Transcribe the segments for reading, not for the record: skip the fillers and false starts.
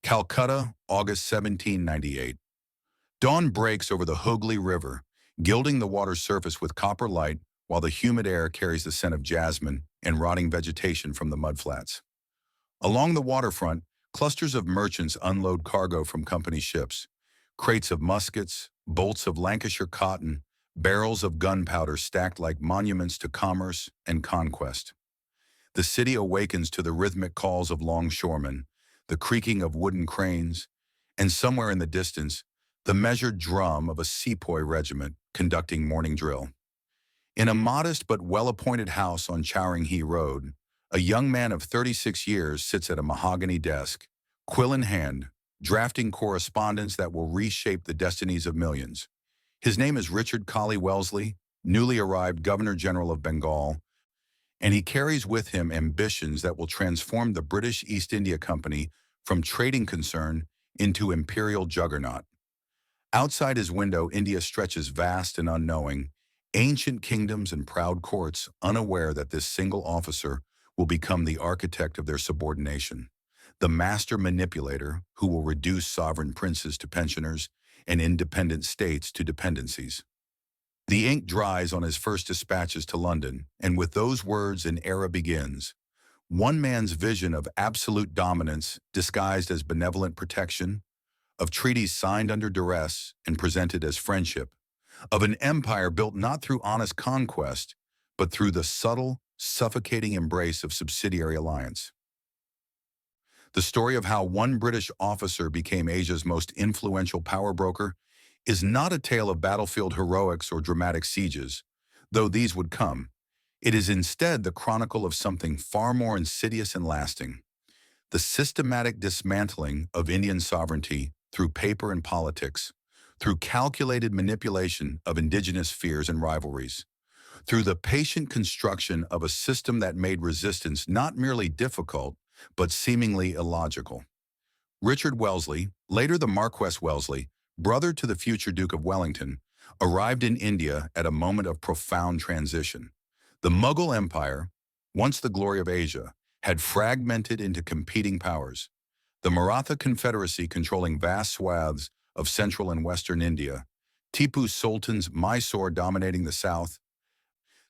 Calcutta, August 1798. Dawn breaks over the Hooghly River, gilding the water's surface with copper light while the humid air carries the scent of jasmine and rotting vegetation from the mudflats. Along the waterfront, clusters of merchants unload cargo from company ships, crates of muskets, bolts of Lancashire cotton, barrels of gunpowder stacked like monuments to commerce and conquest. The city awakens to the rhythmic calls of longshoremen, the creaking of wooden cranes, and somewhere in the distance, the measured drum of a sepoy regiment conducting morning drill. In a modest but well-appointed house on Chowringhee Road, a young man of 36 years sits at a mahogany desk, quill in hand, drafting correspondence that will reshape the destinies of millions. His name is Richard Colley Wellesley, newly arrived Governor-General of Bengal, and he carries with him ambitions that will transform the British East India Company from trading concern into imperial juggernaut. Outside his window, India stretches vast and unknowing, ancient kingdoms and proud courts unaware that this single officer will become the architect of their subordination, the master manipulator who will reduce sovereign princes to pensioners and independent states to dependencies. The ink dries on his first dispatches to London, and with those words an era begins. One man's vision of absolute dominance disguised as benevolent protection, of treaties signed under duress and presented as friendship, of an empire built not through honest conquest, but through the subtle, suffocating embrace of subsidiary alliance. The story of how one British officer became Asia's most influential power broker is not a tale of battlefield heroics or dramatic sieges, though these would come. It is instead the chronicle of something far more insidious and lasting: the systematic dismantling of Indian sovereignty through paper and politics, through calculated manipulation of indigenous fears and rivalries, through the patient construction of a system that made resistance not merely difficult, but seemingly illogical. Richard Wellesley, later the Marquess Wellesley, brother to the future Duke of Wellington, arrived in India at a moment of profound transition. The Mughal Empire, once the glory of Asia, had fragmented into competing powers. The Maratha Confederacy controlling vast swaths of central and western India, Tipu Sultan's Mysore dominating the south,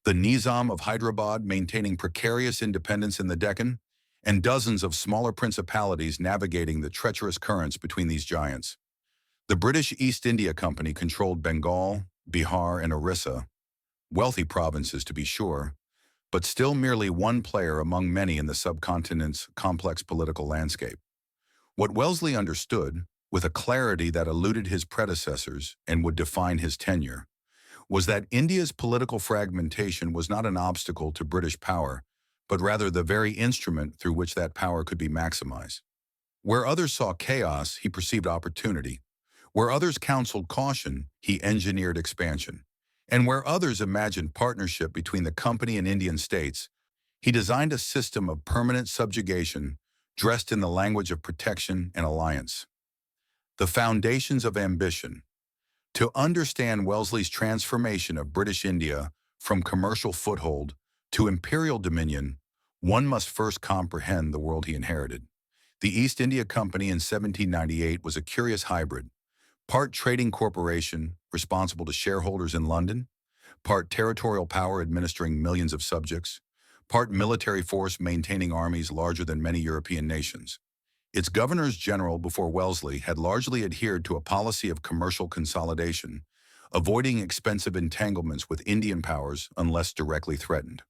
the Nizam of Hyderabad maintaining precarious independence in the Deccan, and dozens of smaller principalities navigating the treacherous currents between these giants. The British East India Company controlled Bengal, Bihar, and Orissa, wealthy provinces to be sure, but still merely one player among many in the subcontinent's complex political landscape. What Wellesley understood, with a clarity that eluded his predecessors and would define his tenure, was that India's political fragmentation was not an obstacle to British power, but rather the very instrument through which that power could be maximized. Where others saw chaos, he perceived opportunity. Where others counseled caution, he engineered expansion. And where others imagined partnership between the company and Indian states, he designed a system of permanent subjugation dressed in the language of protection and alliance. The foundations of ambition. To understand Wellesley's transformation of British India from commercial foothold to imperial dominion, one must first comprehend the world he inherited. The East India Company in 1798 was a curious hybrid, part trading corporation responsible to shareholders in London, part territorial power administering millions of subjects, part military force maintaining armies larger than many European nations. Its governors-general before Wellesley had largely adhered to a policy of commercial consolidation, avoiding expensive entanglements with Indian powers unless directly threatened.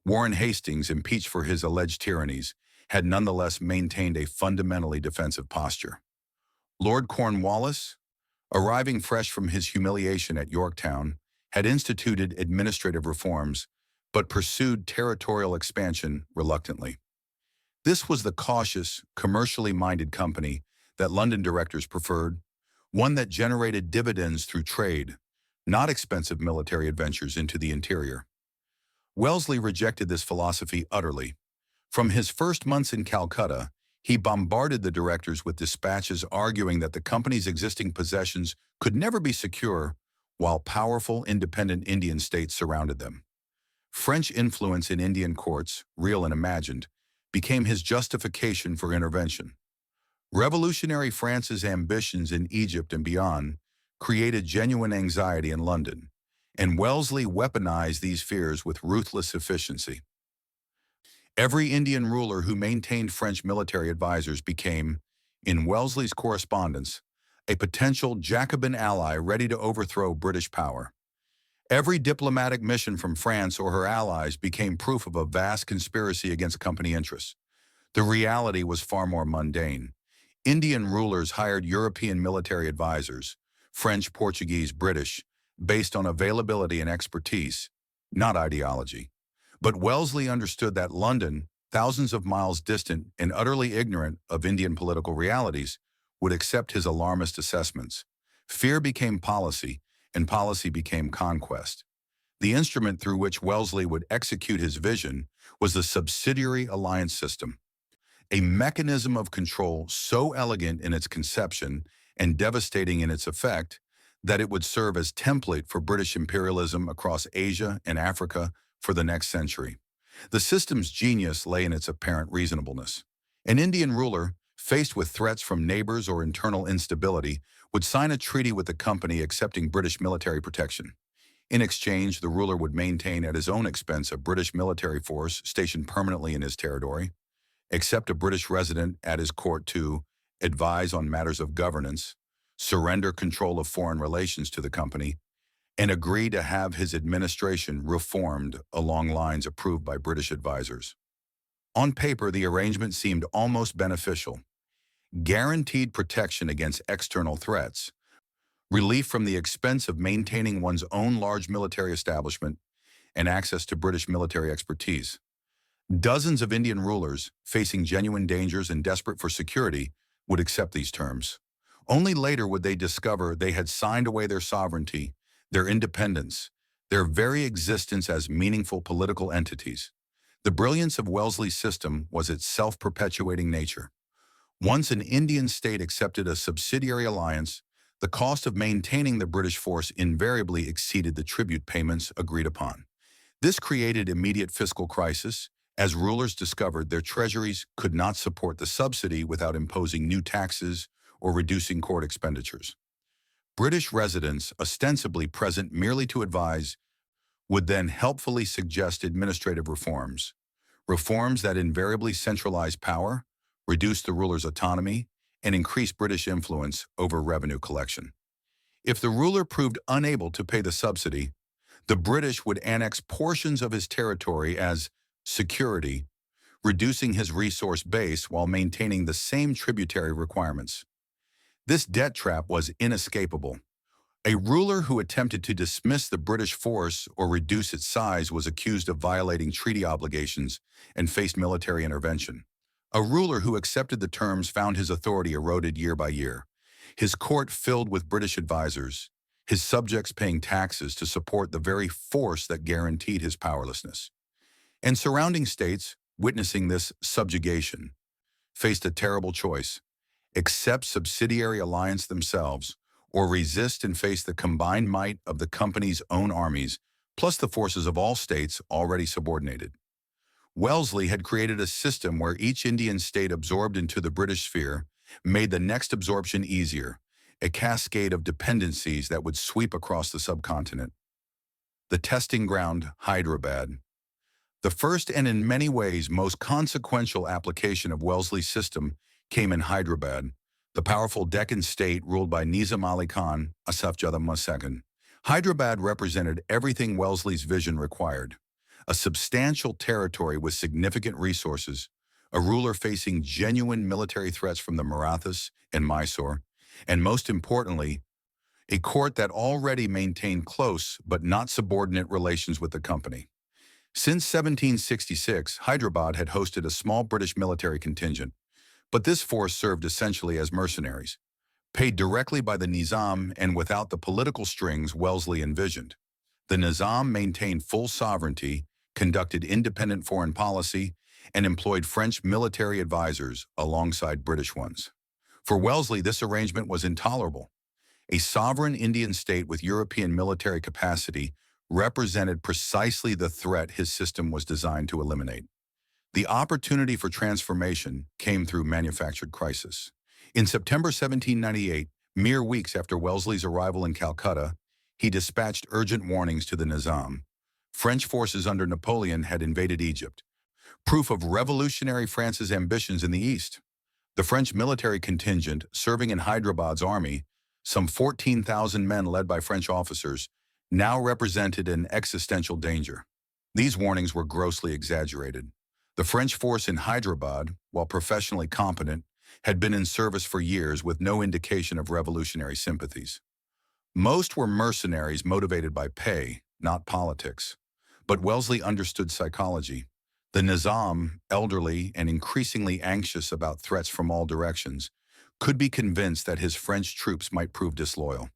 Warren Hastings, impeached for his alleged tyrannies, had nonetheless maintained a fundamentally defensive posture. Lord Cornwallis, arriving fresh from his humiliation at Yorktown, had instituted administrative reforms, but pursued territorial expansion reluctantly. This was the cautious, commercially minded company that London directors preferred, one that generated dividends through trade, not expensive military adventures into the interior. Wellesley rejected this philosophy utterly. From his first months in Calcutta, he bombarded the directors with dispatches arguing that the company's existing possessions could never be secure while powerful independent Indian states surrounded them. French influence in Indian courts, real and imagined, became his justification for intervention. Revolutionary France's ambitions in Egypt and beyond created genuine anxiety in London, and Wellesley weaponized these fears with ruthless efficiency. Every Indian ruler who maintained French military advisors became, in Wellesley's correspondence, a potential Jacobin ally ready to overthrow British power. Every diplomatic mission from France or her allies became proof of a vast conspiracy against company interests. The reality was far more mundane. Indian rulers hired European military advisors, French, Portuguese, British, based on availability and expertise, not ideology. But Wellesley understood that London, thousands of miles distant and utterly ignorant of Indian political realities, would accept his alarmist assessments. Fear became policy, and policy became conquest. The instrument through which Wellesley would execute his vision was the subsidiary alliance system, a mechanism of control so elegant in its conception and devastating in its effect that it would serve as template for British imperialism across Asia and Africa for the next century. The system's genius lay in its apparent reasonableness. An Indian ruler, faced with threats from neighbors or internal instability, would sign a treaty with the company accepting British military protection. In exchange, the ruler would maintain at his own expense a British military force stationed permanently in his territory, accept a British resident at his court to advise on matters of governance, surrender control of foreign relations to the company, and agree to have his administration reformed along lines approved by British advisors. On paper, the arrangement seemed almost beneficial. Guaranteed protection against external threats, relief from the expense of maintaining one's own large military establishment, and access to British military expertise. Dozens of Indian rulers, facing genuine dangers and desperate for security, would accept these terms. Only later would they discover they had signed away their sovereignty, their independence, their very existence as meaningful political entities. The brilliance of Wellesley's system was its self-perpetuating nature. Once an Indian state accepted a subsidiary alliance, the cost of maintaining the British force invariably exceeded the tribute payments agreed upon. This created immediate fiscal crisis, as rulers discovered their treasuries could not support the subsidy without imposing new taxes or reducing court expenditures. British residents, ostensibly present merely to advise, would then helpfully suggest administrative reforms, reforms that invariably centralized power, reduced the ruler's autonomy, and increased British influence over revenue collection. If the ruler proved unable to pay the subsidy, the British would annex portions of his territory as security, reducing his resource base while maintaining the same tributary requirements. This debt trap was inescapable. A ruler who attempted to dismiss the British force or reduce its size was accused of violating treaty obligations and faced military intervention. A ruler who accepted the terms found his authority eroded year by year, his court filled with British advisors, his subjects paying taxes to support the very force that guaranteed his powerlessness. And surrounding states, witnessing this subjugation, faced a terrible choice: accept subsidiary alliance themselves, or resist and face the combined might of the company's own armies, plus the forces of all states already subordinated. Wellesley had created a system where each Indian state absorbed into the British sphere made the next absorption easier, a cascade of dependencies that would sweep across the subcontinent. The testing ground, Hyderabad. The first and in many ways most consequential application of Wellesley's system came in Hyderabad, the powerful Deccan state ruled by Nizam Ali Khan, Asafjadah II. Hyderabad represented everything Wellesley's vision required: a substantial territory with significant resources, a ruler facing genuine military threats from the Marathas and Mysore, and most importantly, a court that already maintained close but not subordinate relations with the company. Since 1766, Hyderabad had hosted a small British military contingent, but this force served essentially as mercenaries, paid directly by the Nizam and without the political strings Wellesley envisioned. The Nizam maintained full sovereignty, conducted independent foreign policy, and employed French military advisors alongside British ones. For Wellesley, this arrangement was intolerable. A sovereign Indian state with European military capacity represented precisely the threat his system was designed to eliminate. The opportunity for transformation came through manufactured crisis. In September 1798, mere weeks after Wellesley's arrival in Calcutta, he dispatched urgent warnings to the Nizam. French forces under Napoleon had invaded Egypt, proof of revolutionary France's ambitions in the East. The French military contingent serving in Hyderabad's army, some 14,000 men led by French officers, now represented an existential danger. These warnings were grossly exaggerated. The French force in Hyderabad, while professionally competent, had been in service for years with no indication of revolutionary sympathies. Most were mercenaries motivated by pay, not politics. But Wellesley understood psychology. The Nizam, elderly and increasingly anxious about threats from all directions, could be convinced that his French troops might prove disloyal.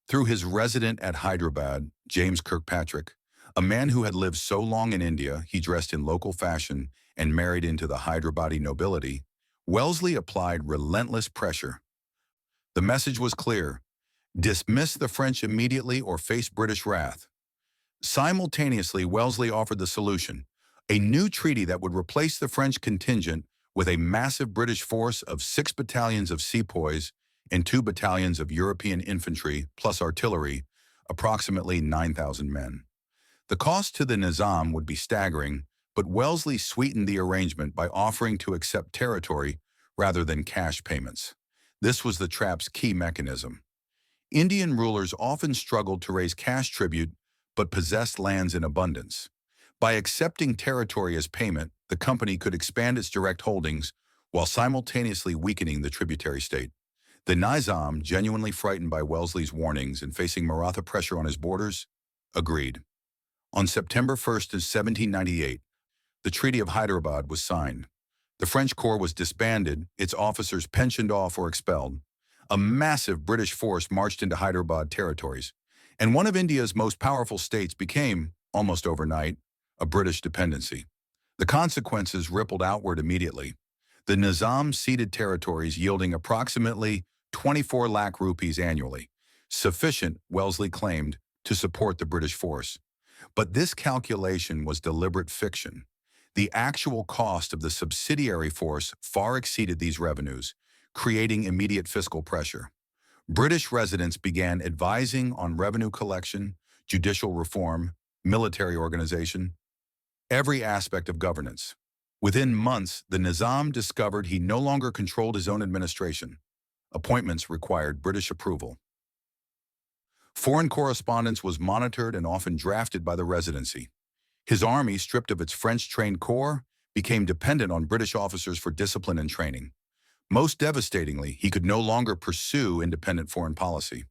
Through his resident at Hyderabad, James Kirkpatrick, a man who had lived so long in India he dressed in local fashion and married into the Hyderabadi nobility, Wellesley applied relentless pressure. The message was clear: dismiss the French immediately or face British wrath. Simultaneously, Wellesley offered the solution: a new treaty that would replace the French contingent with a massive British force of 6 battalions of sepoys and 2 battalions of European infantry plus artillery, approximately 9,000 men. The cost to the Nizam would be staggering, but Wellesley sweetened the arrangement by offering to accept territory rather than cash payments. This was the trap's key mechanism. Indian rulers often struggled to raise cash tribute but possessed lands in abundance. By accepting territory as payment, the company could expand its direct holdings while simultaneously weakening the tributary state. The Nizam, genuinely frightened by Wellesley's warnings and facing Maratha pressure on his borders, agreed. On September 1st, 1798, the Treaty of Hyderabad was signed. The French corps was disbanded, its officers pensioned off or expelled. A massive British force marched into Hyderabad territories, and one of India's most powerful states became, almost overnight, a British dependency. The consequences rippled outward immediately. The Nizam ceded territories yielding approximately 24 lakh rupees annually, sufficient, Wellesley claimed, to support the British force. But this calculation was deliberate fiction. The actual cost of the subsidiary force far exceeded these revenues, creating immediate fiscal pressure. British residents began advising on revenue collection, judicial reform, military organization, every aspect of governance. Within months, the Nizam discovered he no longer controlled his own administration. Appointments required British approval. Foreign correspondence was monitored and often drafted by the Residency. His army, stripped of its French-trained corps, became dependent on British officers for discipline and training. Most devastatingly, he could no longer pursue independent foreign policy.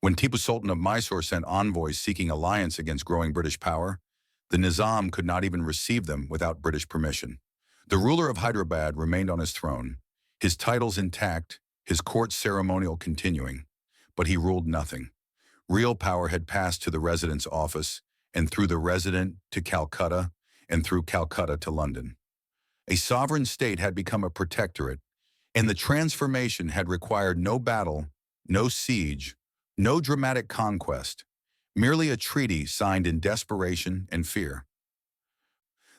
When Tipu Sultan of Mysore sent envoys seeking alliance against growing British power, the Nizam could not even receive them without British permission. The ruler of Hyderabad remained on his throne, his titles intact, his court ceremonial continuing, but he ruled nothing. Real power had passed to the resident's office, and through the resident to Calcutta, and through Calcutta to London. A sovereign state had become a protectorate, and the transformation had required no battle, no siege, no dramatic conquest, merely a treaty signed in desperation and fear.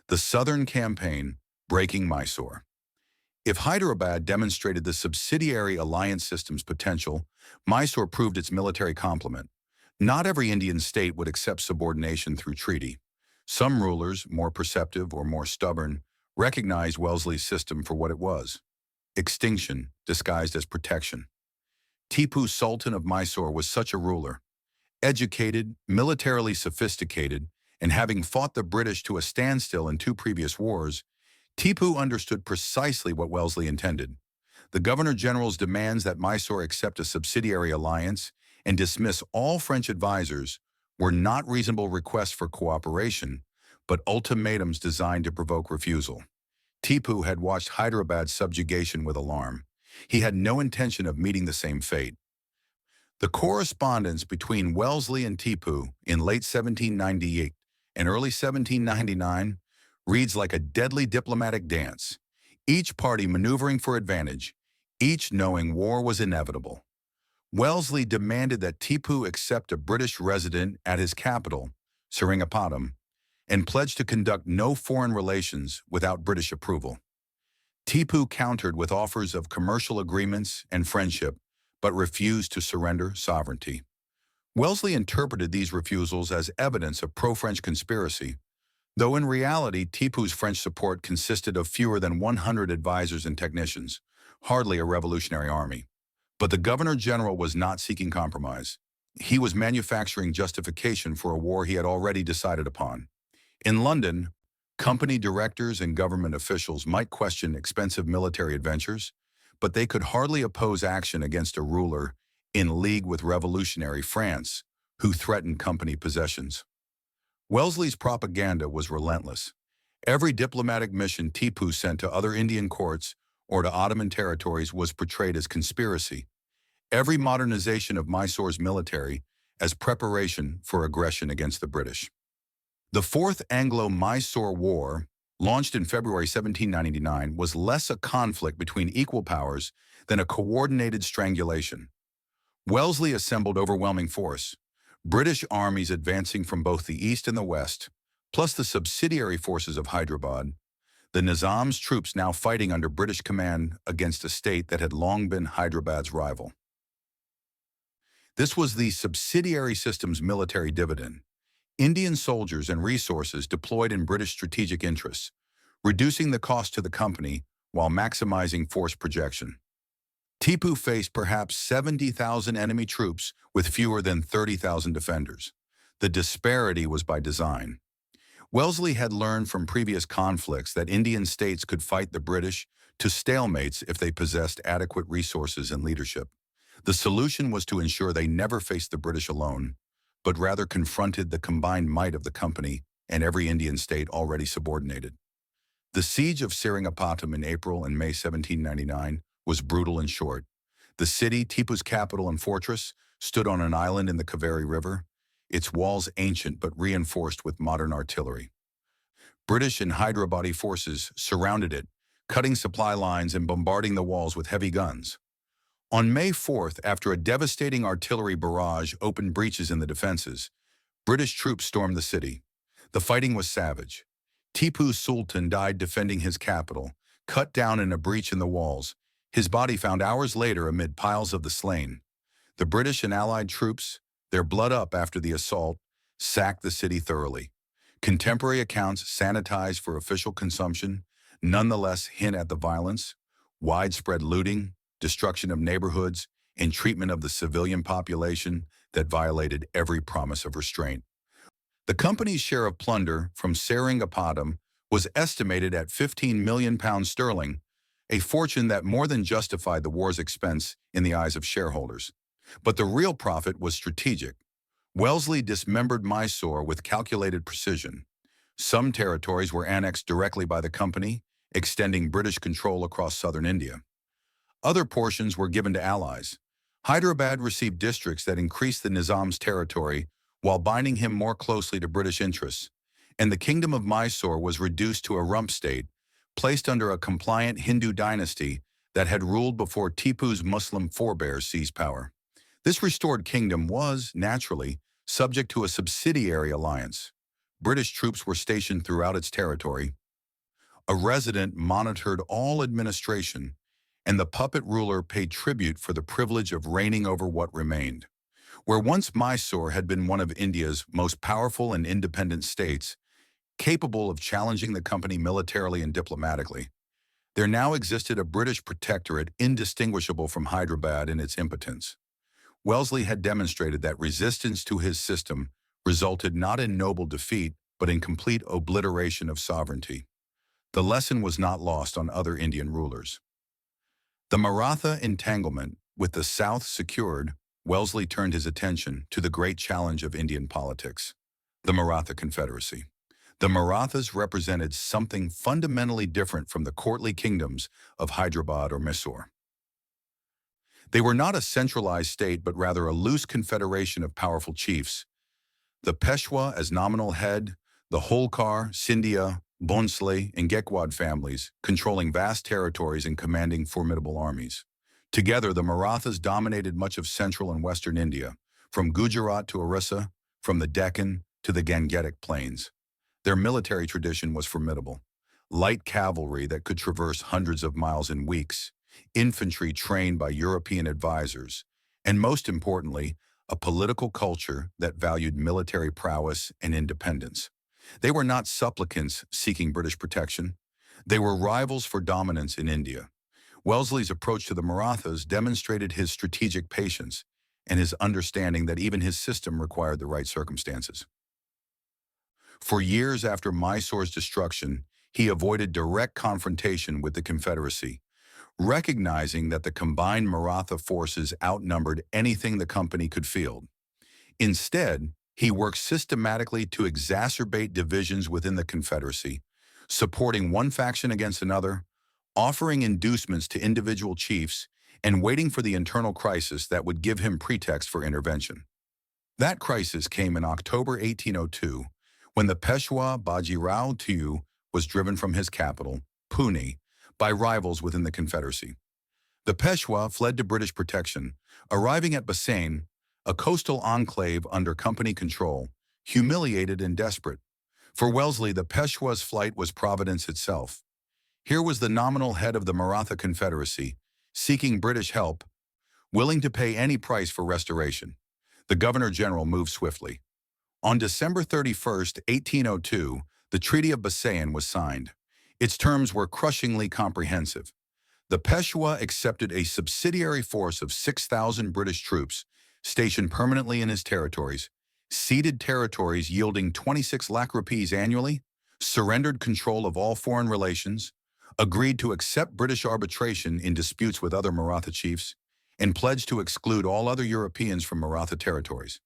The Southern Campaign, breaking Mysore. If Hyderabad demonstrated the subsidiary alliance system's potential, Mysore proved its military complement. Not every Indian state would accept subordination through treaty. Some rulers, more perceptive or more stubborn, recognized Wellesley's system for what it was: extinction disguised as protection. Tipu Sultan of Mysore was such a ruler. Educated, militarily sophisticated, and having fought the British to a standstill in 2 previous wars, Tipu understood precisely what Wellesley intended. The Governor-General's demands that Mysore accept a subsidiary alliance and dismiss all French advisors were not reasonable requests for cooperation, but ultimatums designed to provoke refusal. Tipu had watched Hyderabad's subjugation with alarm. He had no intention of meeting the same fate. The correspondence between Wellesley and Tipu in late 1798 and early 1799 reads like a deadly diplomatic dance, each party maneuvering for advantage, each knowing war was inevitable. Wellesley demanded that Tipu accept a British resident at his capital, Seringapatam, and pledged to conduct no foreign relations without British approval. Tipu countered with offers of commercial agreements and friendship, but refused to surrender sovereignty. Wellesley interpreted these refusals as evidence of pro-French conspiracy, though in reality Tipu's French support consisted of fewer than 100 advisors and technicians, hardly a revolutionary army. But the Governor-General was not seeking compromise. He was manufacturing justification for a war he had already decided upon. In London, company directors and government officials might question expensive military adventures, but they could hardly oppose action against a ruler in league with revolutionary France, who threatened company possessions. Wellesley's propaganda was relentless. Every diplomatic mission Tipu sent to other Indian courts or to Ottoman territories was portrayed as conspiracy. Every modernization of Mysore's military as preparation for aggression against the British. The Fourth Anglo-Mysore War, launched in February 1799, was less a conflict between equal powers than a coordinated strangulation. Wellesley assembled overwhelming force, British armies advancing from both the east and the west, plus the subsidiary forces of Hyderabad, the Nizam's troops now fighting under British command against a state that had long been Hyderabad's rival. This was the subsidiary system's military dividend. Indian soldiers and resources deployed in British strategic interests, reducing the cost to the company while maximizing force projection. Tipu faced perhaps 70,000 enemy troops with fewer than 30,000 defenders. The disparity was by design. Wellesley had learned from previous conflicts that Indian states could fight the British to stalemates if they possessed adequate resources and leadership. The solution was to ensure they never faced the British alone, but rather confronted the combined might of the company and every Indian state already subordinated. The siege of Seringapatam in April and May 1799 was brutal and short. The city, Tipu's capital and fortress, stood on an island in the Kaveri River, its walls ancient but reinforced with modern artillery. British and Hyderabadi forces surrounded it, cutting supply lines and bombarding the walls with heavy guns. On May 4th, after a devastating artillery barrage opened breaches in the defenses, British troops stormed the city. The fighting was savage. Tipu Sultan died defending his capital, cut down in a breach in the walls, his body found hours later amid piles of the slain. The British and Allied troops, their blood up after the assault, sacked the city thoroughly. Contemporary accounts, sanitized for official consumption, nonetheless hint at the violence, widespread looting, destruction of neighborhoods, and treatment of the civilian population that violated every promise of restraint. The company's share of plunder from Seringapatam was estimated at £15 million, a fortune that more than justified the war's expense in the eyes of shareholders. But the real profit was strategic. Wellesley dismembered Mysore with calculated precision. Some territories were annexed directly by the company, extending British control across southern India. Other portions were given to allies. Hyderabad received districts that increased the Nizam's territory while binding him more closely to British interests, and the Kingdom of Mysore was reduced to a rump state, placed under a compliant Hindu dynasty that had ruled before Tipu's Muslim forebears seized power. This restored kingdom was, naturally, subject to a subsidiary alliance. British troops were stationed throughout its territory. A resident monitored all administration, and the puppet ruler paid tribute for the privilege of reigning over what remained. Where once Mysore had been one of India's most powerful and independent states, capable of challenging the company militarily and diplomatically, there now existed a British protectorate indistinguishable from Hyderabad in its impotence. Wellesley had demonstrated that resistance to his system resulted not in noble defeat, but in complete obliteration of sovereignty. The lesson was not lost on other Indian rulers. The Maratha entanglement with the South secured, Wellesley turned his attention to the great challenge of Indian politics, the Maratha Confederacy. The Marathas represented something fundamentally different from the courtly kingdoms of Hyderabad or Mysore. They were not a centralized state, but rather a loose confederation of powerful chiefs. The Peshwa as nominal head, the Holkar, Scindia, Bhonsle, and Gaekwad families, controlling vast territories and commanding formidable armies. Together, the Marathas dominated much of central and western India, from Gujarat to Orissa, from the Deccan to the Gangetic Plains. Their military tradition was formidable. light cavalry that could traverse hundreds of miles in weeks, infantry trained by European advisors, and most importantly, a political culture that valued military prowess and independence. They were not supplicants seeking British protection. They were rivals for dominance in India. Wellesley's approach to the Marathas demonstrated his strategic patience and his understanding that even his system required the right circumstances. For years after Mysore's destruction, he avoided direct confrontation with the Confederacy, recognizing that the combined Maratha forces outnumbered anything the company could field. Instead, he worked systematically to exacerbate divisions within the Confederacy, supporting one faction against another, offering inducements to individual chiefs, and waiting for the internal crisis that would give him pretext for intervention. That crisis came in October 1802, when the Peshwa Bajirao Tiyu was driven from his capital, Pune, by rivals within the Confederacy. The Peshwa fled to British protection, arriving at Bassein, a coastal enclave under company control, humiliated and desperate. For Wellesley, the Peshwa's flight was Providence itself. Here was the nominal head of the Maratha Confederacy, seeking British help, willing to pay any price for restoration. The Governor-General moved swiftly. On December 31, 1802, the Treaty of Bassein was signed. Its terms were crushingly comprehensive. The Peshwa accepted a subsidiary force of 6,000 British troops stationed permanently in his territories, ceded territories yielding 26 lakh rupees annually, surrendered control of all foreign relations, agreed to accept British arbitration in disputes with other Maratha chiefs, and pledged to exclude all other Europeans from Maratha territories.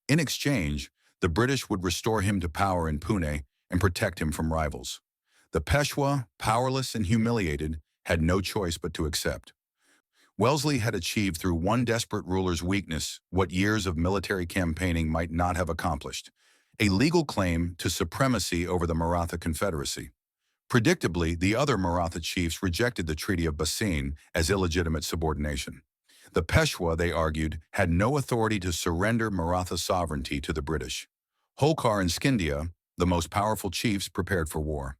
In exchange, the British would restore him to power in Pune and protect him from rivals. The Peshwa, powerless and humiliated, had no choice but to accept. Wellesley had achieved through one desperate ruler's weakness what years of military campaigning might not have accomplished: a legal claim to supremacy over the Maratha Confederacy. Predictably, the other Maratha chiefs rejected the Treaty of Bassein as illegitimate subordination. The Peshwa, they argued, had no authority to surrender Maratha sovereignty to the British. Holkar and Scindia, the most powerful chiefs, prepared for war.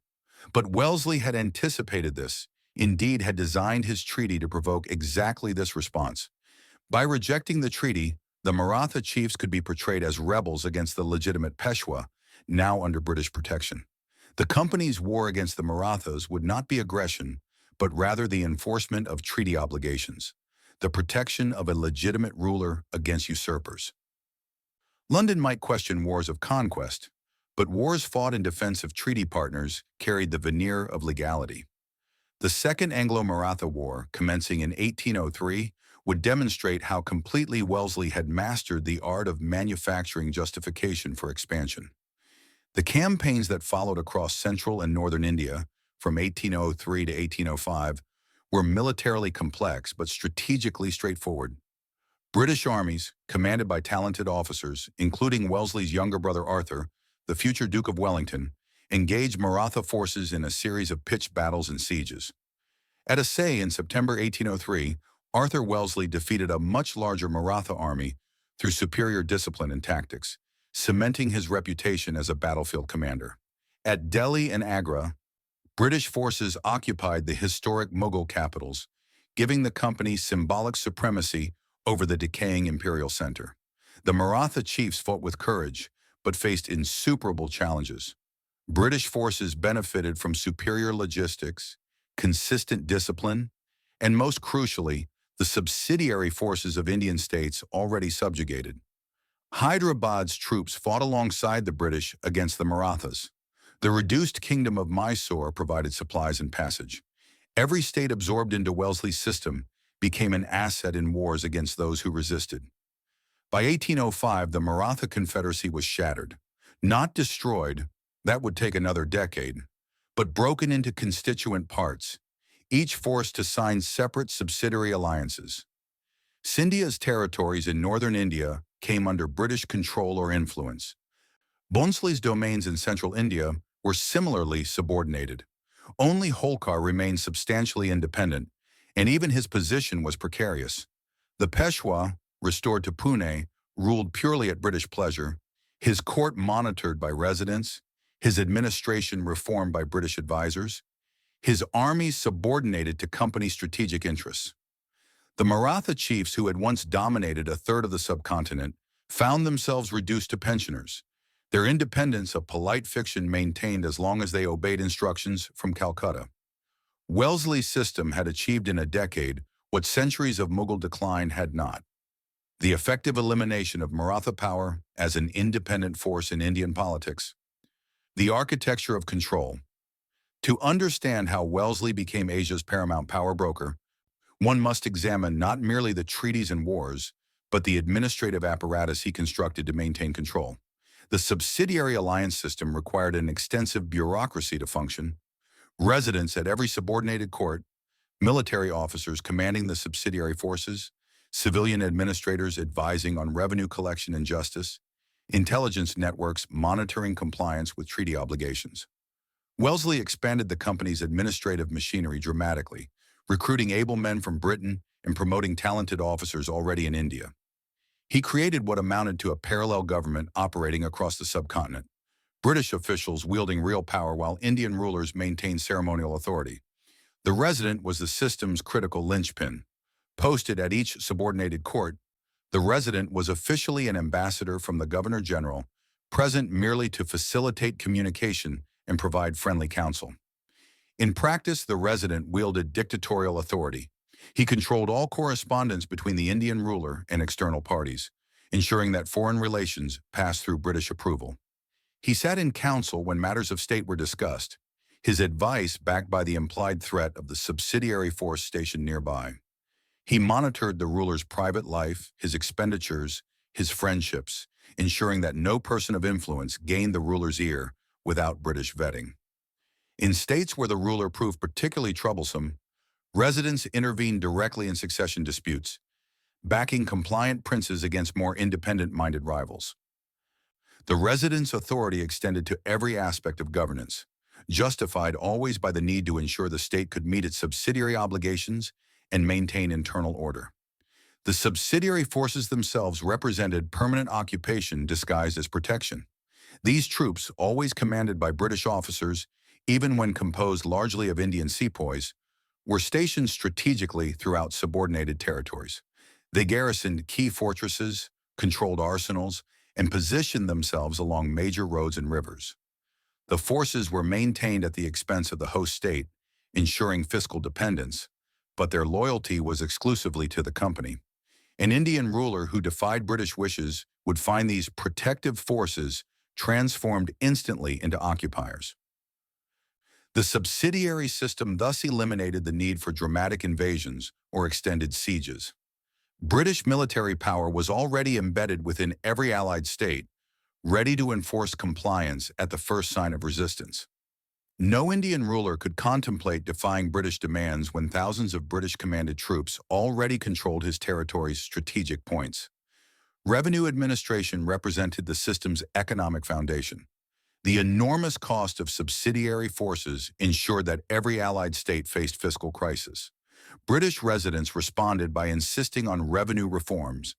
But Wellesley had anticipated this, indeed had designed his treaty to provoke exactly this response. By rejecting the treaty, the Maratha chiefs could be portrayed as rebels against the legitimate Peshwa, now under British protection. The company's war against the Marathas would not be aggression, but rather the enforcement of treaty obligations, the protection of a legitimate ruler against usurpers. London might question wars of conquest, but wars fought in defense of treaty partners carried the veneer of legality. The Second Anglo-Maratha War, commencing in 1803, would demonstrate how completely Wellesley had mastered the art of manufacturing justification for expansion. The campaigns that followed across central and northern India, from 1803 to 1805, were militarily complex but strategically straightforward. British armies, commanded by talented officers, including Wellesley's younger brother Arthur, the future Duke of Wellington, engaged Maratha forces in a series of pitched battles and sieges. At Assaye in September 1803, Arthur Wellesley defeated a much larger Maratha army through superior discipline and tactics, cementing his reputation as a battlefield commander. At Delhi and Agra, British forces occupied the historic Mughal capitals, giving the company symbolic supremacy over the decaying imperial center. The Maratha chiefs fought with courage, but faced insuperable challenges. British forces benefited from superior logistics, consistent discipline, and most crucially, the subsidiary forces of Indian states already subjugated. Hyderabad's troops fought alongside the British against the Marathas. The reduced kingdom of Mysore provided supplies and passage. Every state absorbed into Wellesley's system became an asset in wars against those who resisted. By 1805, the Maratha Confederacy was shattered. Not destroyed, that would take another decade, but broken into constituent parts, each forced to sign separate subsidiary alliances. Scindia's territories in northern India came under British control or influence. Bhonsle's domains in central India were similarly subordinated. Only Holkar remained substantially independent, and even his position was precarious. The Peshwa, restored to Pune, ruled purely at British pleasure, his court monitored by residents, his administration reformed by British advisors, His army subordinated to company strategic interests. The Maratha chiefs who had once dominated a third of the subcontinent found themselves reduced to pensioners, their independence a polite fiction maintained as long as they obeyed instructions from Calcutta. Wellesley's system had achieved in a decade what centuries of Mughal decline had not: the effective elimination of Maratha power as an independent force in Indian politics. The architecture of control. To understand how Wellesley became Asia's paramount power broker, one must examine not merely the treaties and wars, but the administrative apparatus he constructed to maintain control. The subsidiary alliance system required an extensive bureaucracy to function: residents at every subordinated court, military officers commanding the subsidiary forces, civilian administrators advising on revenue collection and justice, intelligence networks monitoring compliance with treaty obligations. Wellesley expanded the company's administrative machinery dramatically, recruiting able men from Britain and promoting talented officers already in India. He created what amounted to a parallel government operating across the subcontinent, British officials wielding real power while Indian rulers maintained ceremonial authority. The resident was the system's critical linchpin. Posted at each subordinated court, the resident was officially an ambassador from the Governor-General, present merely to facilitate communication and provide friendly counsel. In practice, the resident wielded dictatorial authority. He controlled all correspondence between the Indian ruler and external parties, ensuring that foreign relations passed through British approval. He sat in council when matters of state were discussed, his advice backed by the implied threat of the subsidiary force stationed nearby. He monitored the ruler's private life, his expenditures, his friendships, ensuring that no person of influence gained the ruler's ear without British vetting. In states where the ruler proved particularly troublesome, residents intervened directly in succession disputes, backing compliant princes against more independent-minded rivals. The residents' authority extended to every aspect of governance, justified always by the need to ensure the state could meet its subsidiary obligations and maintain internal order. The subsidiary forces themselves represented permanent occupation disguised as protection. These troops, always commanded by British officers, even when composed largely of Indian sepoys, were stationed strategically throughout subordinated territories. They garrisoned key fortresses, controlled arsenals, and positioned themselves along major roads and rivers. The forces were maintained at the expense of the host state, ensuring fiscal dependence, but their loyalty was exclusively to the company. An Indian ruler who defied British wishes would find these protective forces transformed instantly into occupiers. The subsidiary system thus eliminated the need for dramatic invasions or extended sieges. British military power was already embedded within every allied state, ready to enforce compliance at the first sign of resistance. No Indian ruler could contemplate defying British demands when thousands of British-commanded troops already controlled his territory's strategic points. Revenue administration represented the system's economic foundation. The enormous cost of subsidiary forces ensured that every allied state faced fiscal crisis. British residents responded by insisting on revenue reforms,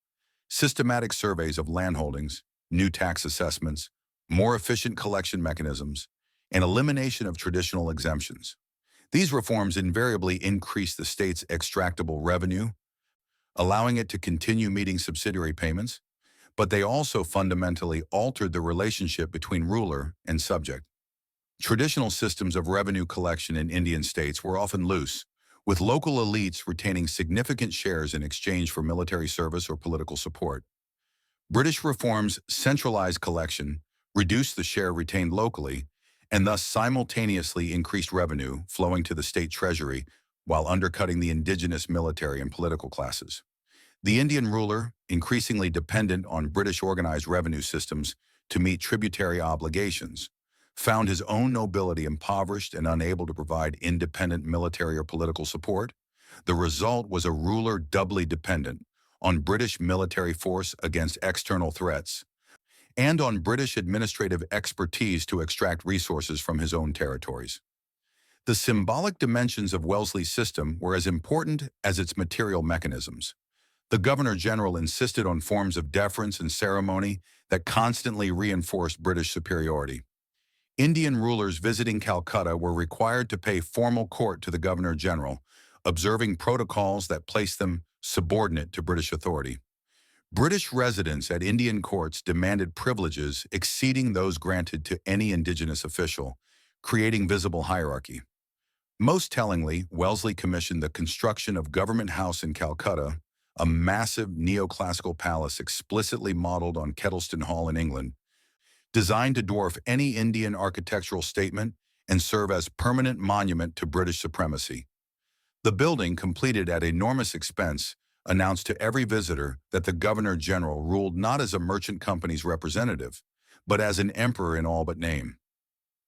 systematic surveys of landholdings, new tax assessments, more efficient collection mechanisms, and elimination of traditional exemptions. These reforms invariably increased the state's extractable revenue, allowing it to continue meeting subsidiary payments, but they also fundamentally altered the relationship between ruler and subject. Traditional systems of revenue collection in Indian states were often loose, with local elites retaining significant shares in exchange for military service or political support. British reforms centralized collection, reduced the share retained locally, and thus simultaneously increased revenue flowing to the state treasury while undercutting the indigenous military and political classes. The Indian ruler, increasingly dependent on British organized revenue systems to meet tributary obligations, found his own nobility impoverished and unable to provide independent military or political support. The result was a ruler doubly dependent on British military force against external threats, and on British administrative expertise to extract resources from his own territories. The symbolic dimensions of Wellesley's system were as important as its material mechanisms. The Governor-General insisted on forms of deference and ceremony that constantly reinforced British superiority. Indian rulers visiting Calcutta were required to pay formal court to the Governor-General, observing protocols that placed them subordinate to British authority. British residents at Indian courts demanded privileges exceeding those granted to any indigenous official, creating visible hierarchy. Most tellingly, Wellesley commissioned the construction of Government House in Calcutta, a massive neoclassical palace explicitly modeled on Kettleston Hall in England, designed to dwarf any Indian architectural statement and serve as permanent monument to British supremacy. The building, completed at enormous expense, announced to every visitor that the Governor-General ruled not as a merchant company's representative, but as an emperor in all but name.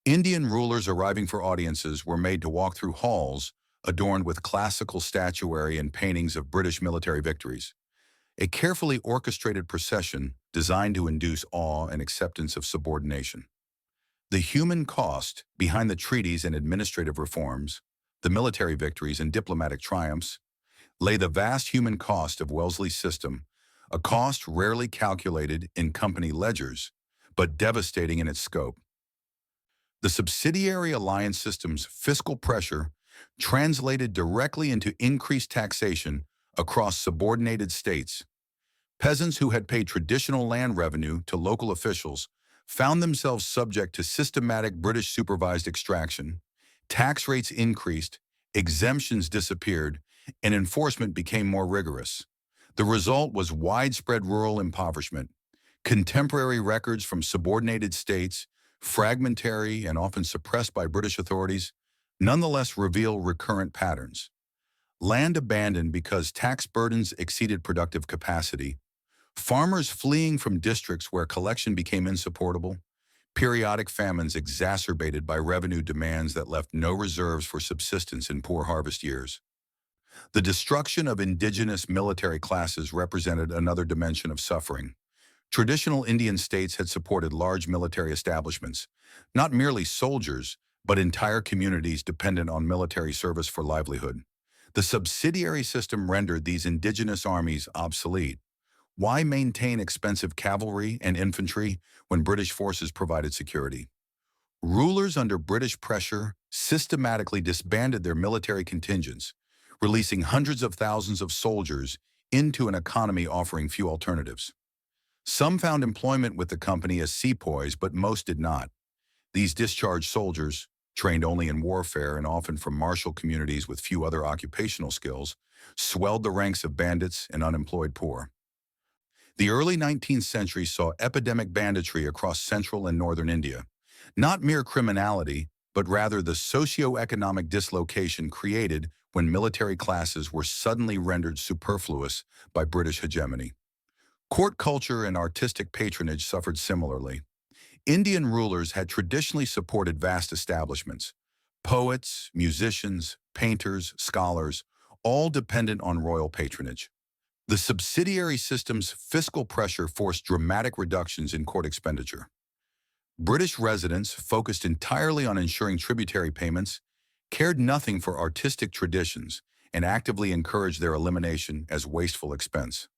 Indian rulers arriving for audiences were made to walk through halls adorned with classical statuary and paintings of British military victories. A carefully orchestrated procession designed to induce awe and acceptance of subordination. The human cost behind the treaties and administrative reforms, the military victories and diplomatic triumphs, lay the vast human cost of Wellesley's system, a cost rarely calculated in company ledgers, but devastating in its scope. The subsidiary alliance system's fiscal pressure translated directly into increased taxation across subordinated states. Peasants who had paid traditional land revenue to local officials found themselves subject to systematic British supervised extraction. Tax rates increased, exemptions disappeared, and enforcement became more rigorous. The result was widespread rural impoverishment. Contemporary records from subordinated states, fragmentary and often suppressed by British authorities, nonetheless reveal recurrent patterns. Land abandoned because tax burdens exceeded productive capacity, farmers fleeing from districts where collection became insupportable, periodic famines exacerbated by revenue demands that left no reserves for subsistence in poor harvest years. The destruction of indigenous military classes represented another dimension of suffering. Traditional Indian states had supported large military establishments, not merely soldiers, but entire communities dependent on military service for livelihood. The subsidiary system rendered these indigenous armies obsolete. Why maintain expensive cavalry and infantry when British forces provided security? Rulers under British pressure systematically disbanded their military contingents, releasing hundreds of thousands of soldiers into an economy offering few alternatives. Some found employment with the company as sepoys, but most did not. These discharged soldiers, trained only in warfare and often from martial communities with few other occupational skills, swelled the ranks of bandits and unemployed poor. The early 19th century saw epidemic banditry across central and northern India. Not mere criminality, but rather the socio-economic dislocation created when military classes were suddenly rendered superfluous by British hegemony. Court culture and artistic patronage suffered similarly. Indian rulers had traditionally supported vast establishments. Poets, musicians, painters, scholars, all dependent on royal patronage. The subsidiary system's fiscal pressure forced dramatic reductions in court expenditure. British residents, focused entirely on ensuring tributary payments, cared nothing for artistic traditions and actively encouraged their elimination as wasteful expense.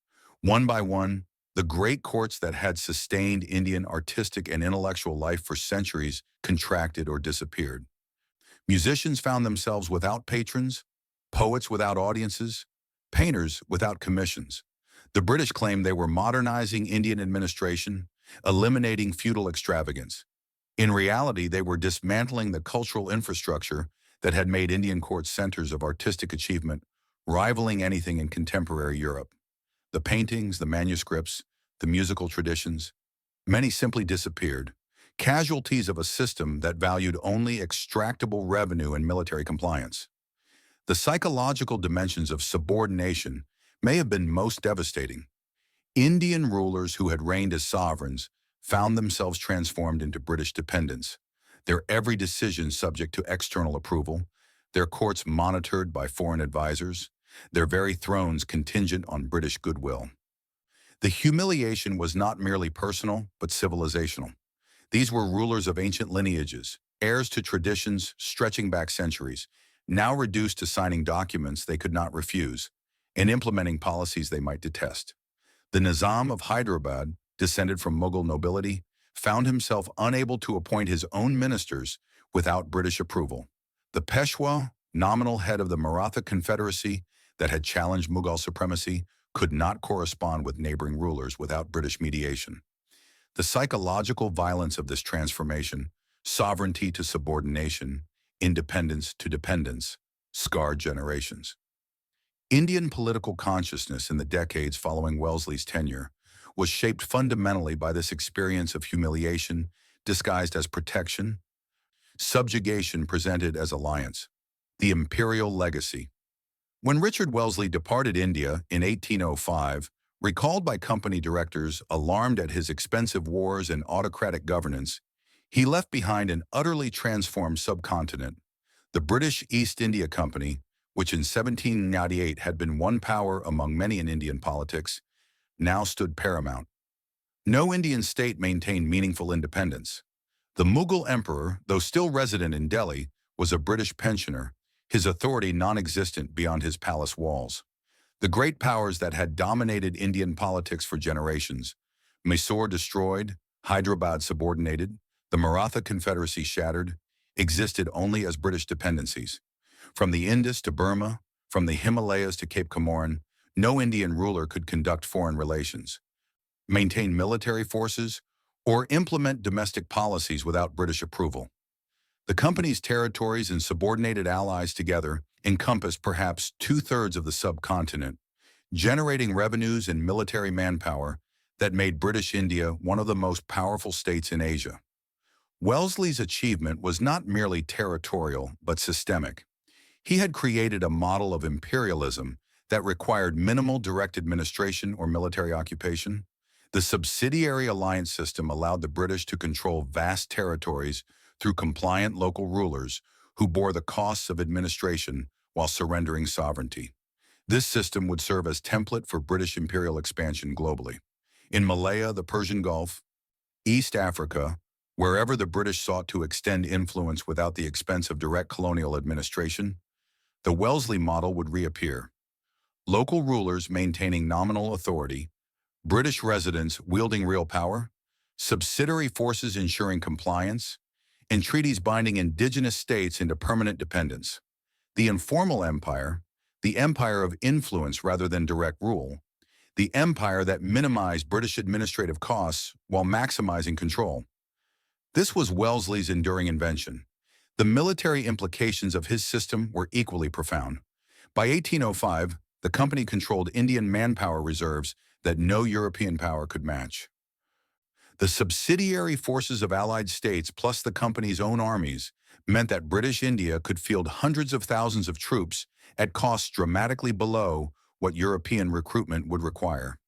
One by one, the great courts that had sustained Indian artistic and intellectual life for centuries contracted or disappeared. Musicians found themselves without patrons, poets without audiences, painters without commissions. The British claimed they were modernizing Indian administration, eliminating feudal extravagance. In reality, they were dismantling the cultural infrastructure that had made Indian courts centers of artistic achievement, rivaling anything in contemporary Europe. The paintings, the manuscripts, the musical traditions, many simply disappeared, casualties of a system that valued only extractable revenue and military compliance. The psychological dimensions of subordination may have been most devastating. Indian rulers who had reigned as sovereigns found themselves transformed into British dependents, their every decision subject to external approval, their courts monitored by foreign advisors, their very thrones contingent on British goodwill. The humiliation was not merely personal, but civilizational. These were rulers of ancient lineages, heirs to traditions stretching back centuries, now reduced to signing documents they could not refuse and implementing policies they might detest. The Nizam of Hyderabad, descended from Mughal nobility, found himself unable to appoint his own ministers without British approval. The Peshwa, nominal head of the Maratha Confederacy that had challenged Mughal supremacy, could not correspond with neighboring rulers without British mediation. The psychological violence of this transformation, sovereignty to subordination, independence to dependence, scarred generations. Indian political consciousness in the decades following Wellesley's tenure was shaped fundamentally by this experience of humiliation disguised as protection, subjugation presented as alliance, the imperial legacy. When Richard Wellesley departed India in 1805, recalled by company directors alarmed at his expensive wars and autocratic governance, he left behind an utterly transformed subcontinent. The British East India Company, which in 1798 had been one power among many in Indian politics, now stood paramount. No Indian state maintained meaningful independence. The Mughal emperor, though still resident in Delhi, was a British pensioner, his authority non-existent beyond his palace walls. The great powers that had dominated Indian politics for generations, Mysore destroyed, Hyderabad subordinated, the Maratha Confederacy shattered, existed only as British dependencies. From the Indus to Burma, from the Himalayas to Cape Comorin, no Indian ruler could conduct foreign relations, maintain military forces, or implement domestic policies without British approval. The company's territories and subordinated allies together encompassed perhaps two-thirds of the subcontinent, generating revenues and military manpower that made British India one of the most powerful states in Asia. Wellesley's achievement was not merely territorial, but systemic. He had created a model of imperialism that required minimal direct administration or military occupation. The subsidiary alliance system allowed the British to control vast territories through compliant local rulers who bore the costs of administration while surrendering sovereignty. This system would serve as template for British imperial expansion globally. In Malaya, the Persian Gulf, East Africa, wherever the British sought to extend influence without the expense of direct colonial administration, the Wellesley model would reappear. Local rulers maintaining nominal authority, British residents wielding real power, subsidiary forces ensuring compliance, and treaties binding indigenous states into permanent dependence. The informal empire, the empire of influence rather than direct rule, the empire that minimized British administrative costs while maximizing control. This was Wellesley's enduring invention. The military implications of his system were equally profound. By 1805, the company controlled Indian manpower reserves that no European power could match. The subsidiary forces of allied states plus the company's own armies meant that British India could field hundreds of thousands of troops at costs dramatically below what European recruitment would require.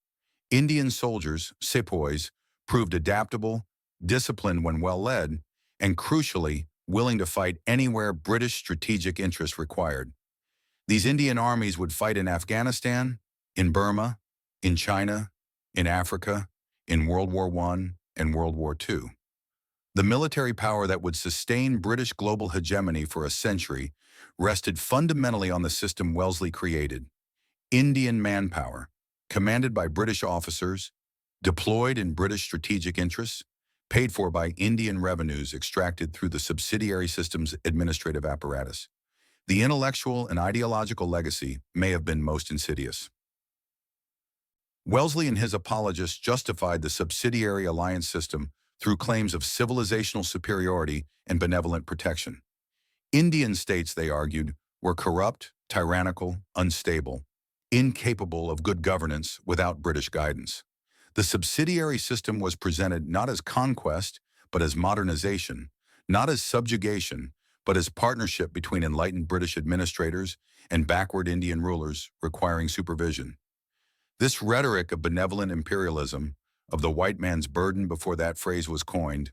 Indian soldiers, sepoys, proved adaptable, disciplined when well led, and crucially, willing to fight anywhere British strategic interests required. These Indian armies would fight in Afghanistan, in Burma, in China, in Africa, in World War I and World War II. The military power that would sustain British global hegemony for a century rested fundamentally on the system Wellesley created. Indian manpower, commanded by British officers, deployed in British strategic interests, paid for by Indian revenues extracted through the subsidiary system's administrative apparatus. The intellectual and ideological legacy may have been most insidious. Wellesley and his apologists justified the subsidiary alliance system through claims of civilizational superiority and benevolent protection. Indian states, they argued, were corrupt, tyrannical, unstable, incapable of good governance without British guidance. The subsidiary system was presented not as conquest, but as modernization, not as subjugation, but as partnership between enlightened British administrators and backward Indian rulers requiring supervision. This rhetoric of benevolent imperialism, of the white man's burden before that phrase was coined,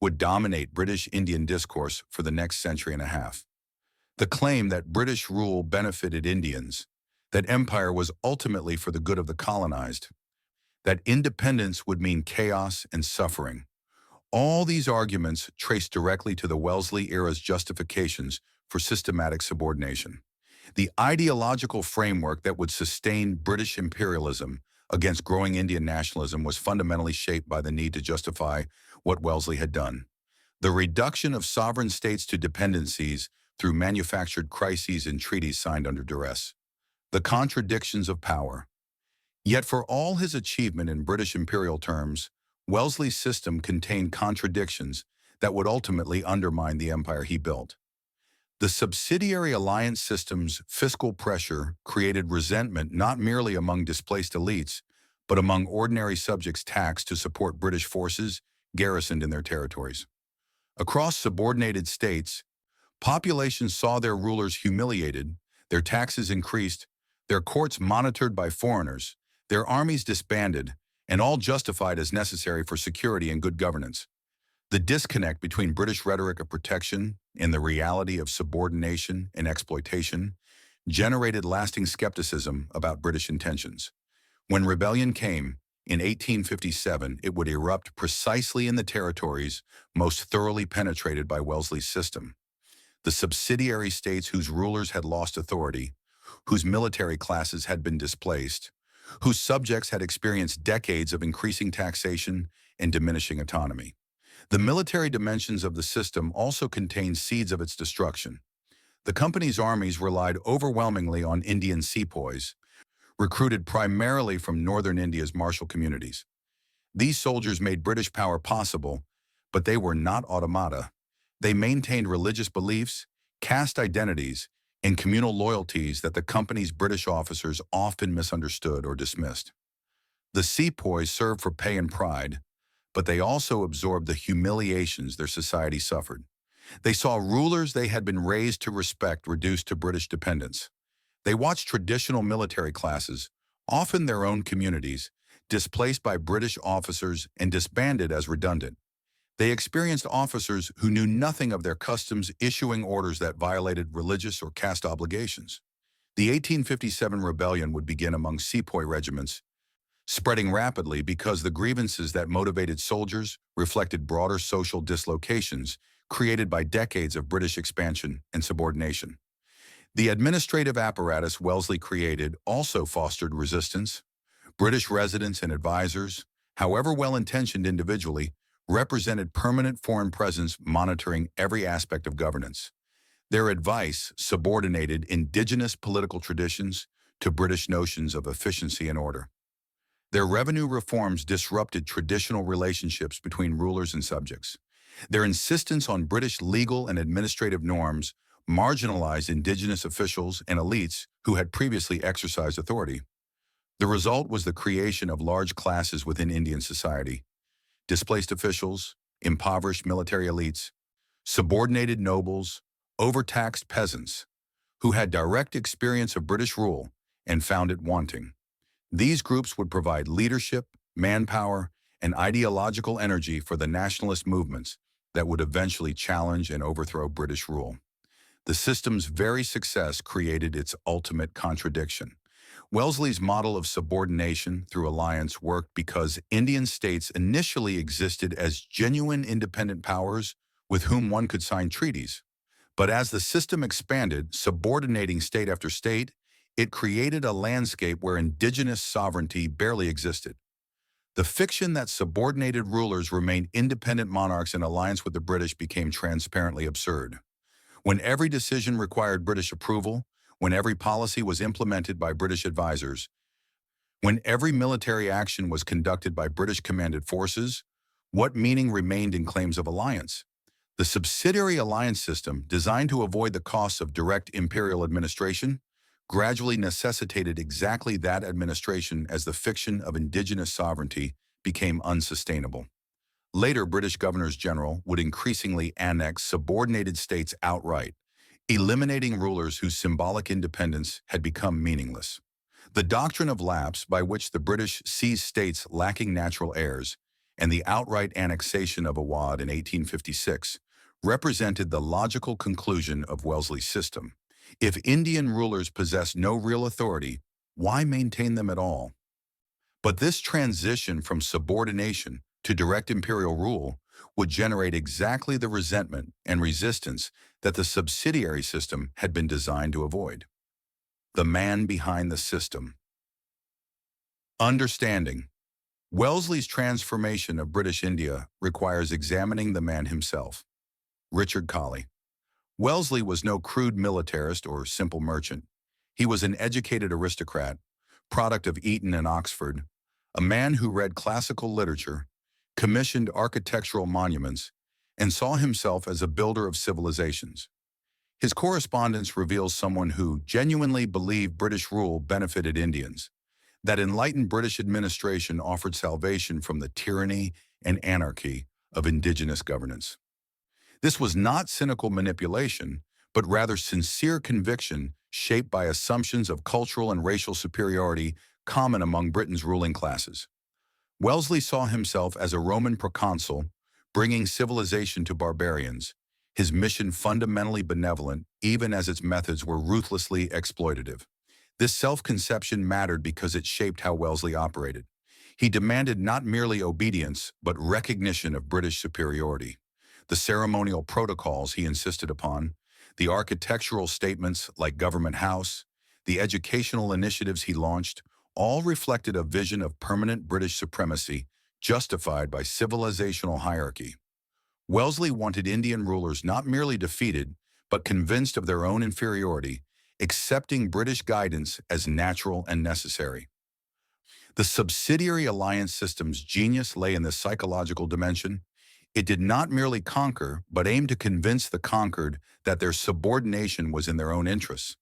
would dominate British Indian discourse for the next century and a half. The claim that British rule benefited Indians, that empire was ultimately for the good of the colonized, that independence would mean chaos and suffering. All these arguments trace directly to the Wellesley era's justifications for systematic subordination. The ideological framework that would sustain British imperialism against growing Indian nationalism was fundamentally shaped by the need to justify what Wellesley had done. The reduction of sovereign states to dependencies through manufactured crises and treaties signed under duress. The contradictions of power. Yet for all his achievement in British imperial terms, Wellesley's system contained contradictions that would ultimately undermine the empire he built. The subsidiary alliance system's fiscal pressure created resentment not merely among displaced elites, but among ordinary subjects taxed to support British forces garrisoned in their territories. Across subordinated states, populations saw their rulers humiliated, their taxes increased, their courts monitored by foreigners, their armies disbanded, and all justified as necessary for security and good governance. The disconnect between British rhetoric of protection and the reality of subordination and exploitation generated lasting skepticism about British intentions. When rebellion came, in 1857, it would erupt precisely in the territories most thoroughly penetrated by Wellesley's system. The subsidiary states whose rulers had lost authority, whose military classes had been displaced, whose subjects had experienced decades of increasing taxation and diminishing autonomy. The military dimensions of the system also contained seeds of its destruction. The company's armies relied overwhelmingly on Indian sepoys, recruited primarily from northern India's martial communities. These soldiers made British power possible, but they were not automata. They maintained religious beliefs, caste identities, and communal loyalties that the company's British officers often misunderstood or dismissed. The sepoys served for pay and pride, but they also absorbed the humiliations their society suffered. They saw rulers they had been raised to respect reduced to British dependence. They watched traditional military classes, often their own communities, displaced by British officers and disbanded as redundant. They experienced officers who knew nothing of their customs issuing orders that violated religious or caste obligations. The 1857 rebellion would begin among sepoy regiments, spreading rapidly because the grievances that motivated soldiers reflected broader social dislocations created by decades of British expansion and subordination. The administrative apparatus Wellesley created also fostered resistance. British residents and advisors, however well-intentioned individually, represented permanent foreign presence monitoring every aspect of governance. Their advice subordinated indigenous political traditions to British notions of efficiency and order. Their revenue reforms disrupted traditional relationships between rulers and subjects. Their insistence on British legal and administrative norms marginalized indigenous officials and elites who had previously exercised authority. The result was the creation of large classes within Indian society: displaced officials, impoverished military elites, subordinated nobles, overtaxed peasants, who had direct experience of British rule and found it wanting. These groups would provide leadership, manpower, and ideological energy for the nationalist movements that would eventually challenge and overthrow British rule. The system's very success created its ultimate contradiction. Wellesley's model of subordination through alliance worked because Indian states initially existed as genuine independent powers with whom one could sign treaties. But as the system expanded, subordinating state after state, it created a landscape where indigenous sovereignty barely existed. The fiction that subordinated rulers remained independent monarchs in alliance with the British became transparently absurd. When every decision required British approval, when every policy was implemented by British advisors, when every military action was conducted by British-commanded forces, what meaning remained in claims of alliance? The subsidiary alliance system, designed to avoid the costs of direct imperial administration, gradually necessitated exactly that administration as the fiction of indigenous sovereignty became unsustainable. Later, British governors-general would increasingly annex subordinated states outright, eliminating rulers whose symbolic independence had become meaningless. The doctrine of lapse, by which the British seized states lacking natural heirs, and the outright annexation of Awadh in 1856, represented the logical conclusion of Wellesley's system. If Indian rulers possessed no real authority, why maintain them at all? But this transition from subordination to direct imperial rule would generate exactly the resentment and resistance that the subsidiary system had been designed to avoid. The man behind the system. Understanding. Wellesley's transformation of British India requires examining the man himself. Richard Colley. Wellesley was no crude militarist or simple merchant. He was an educated aristocrat, product of Eton and Oxford, a man who read classical literature, commissioned architectural monuments, and saw himself as a builder of civilizations. His correspondence reveals someone who genuinely believed British rule benefited Indians, that enlightened British administration offered salvation from the tyranny and anarchy of indigenous governance. This was not cynical manipulation, but rather sincere conviction shaped by assumptions of cultural and racial superiority common among Britain's ruling classes. Wellesley saw himself as a Roman proconsul, bringing civilization to barbarians, his mission fundamentally benevolent even as its methods were ruthlessly exploitative. This self-conception mattered because it shaped how Wellesley operated. He demanded not merely obedience, but recognition of British superiority. The ceremonial protocols he insisted upon, the architectural statements like Government House, the educational initiatives he launched, all reflected a vision of permanent British supremacy justified by civilizational hierarchy. Wellesley wanted Indian rulers not merely defeated, but convinced of their own inferiority, accepting British guidance as natural and necessary. The subsidiary alliance system's genius lay in the psychological dimension. It did not merely conquer, but aimed to convince the conquered that their subordination was in their own interests.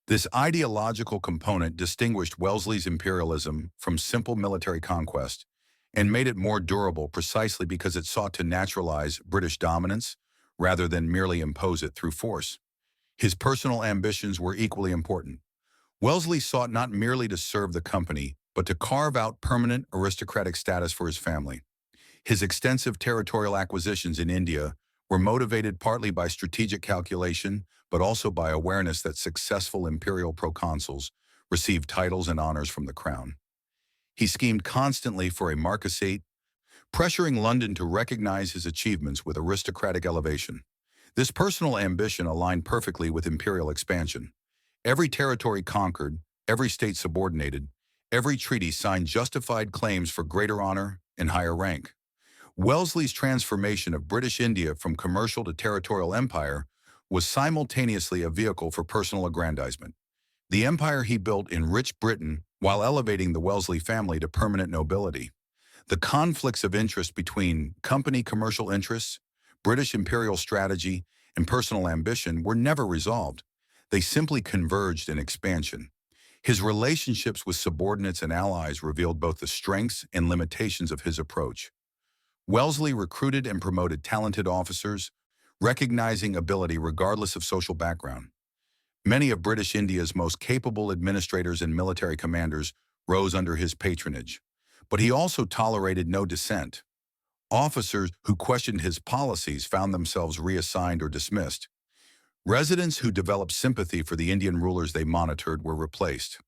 This ideological component distinguished Wellesley's imperialism from simple military conquest and made it more durable precisely because it sought to naturalize British dominance rather than merely impose it through force. His personal ambitions were equally important. Wellesley sought not merely to serve the company, but to carve out permanent aristocratic status for his family. His extensive territorial acquisitions in India were motivated partly by strategic calculation, but also by awareness that successful imperial proconsuls received titles and honors from the crown. He schemed constantly for a marquisate, pressuring London to recognize his achievements with aristocratic elevation. This personal ambition aligned perfectly with imperial expansion. Every territory conquered, every state subordinated, every treaty signed justified claims for greater honor and higher rank. Wellesley's transformation of British India from commercial to territorial empire was simultaneously a vehicle for personal aggrandizement. The empire he built enriched Britain while elevating the Wellesley family to permanent nobility. The conflicts of interest between company commercial interests, British imperial strategy, and personal ambition were never resolved. They simply converged in expansion. His relationships with subordinates and allies revealed both the strengths and limitations of his approach. Wellesley recruited and promoted talented officers, recognizing ability regardless of social background. Many of British India's most capable administrators and military commanders rose under his patronage. But he also tolerated no dissent. Officers who questioned his policies found themselves reassigned or dismissed. Residents who developed sympathy for the Indian rulers they monitored were replaced.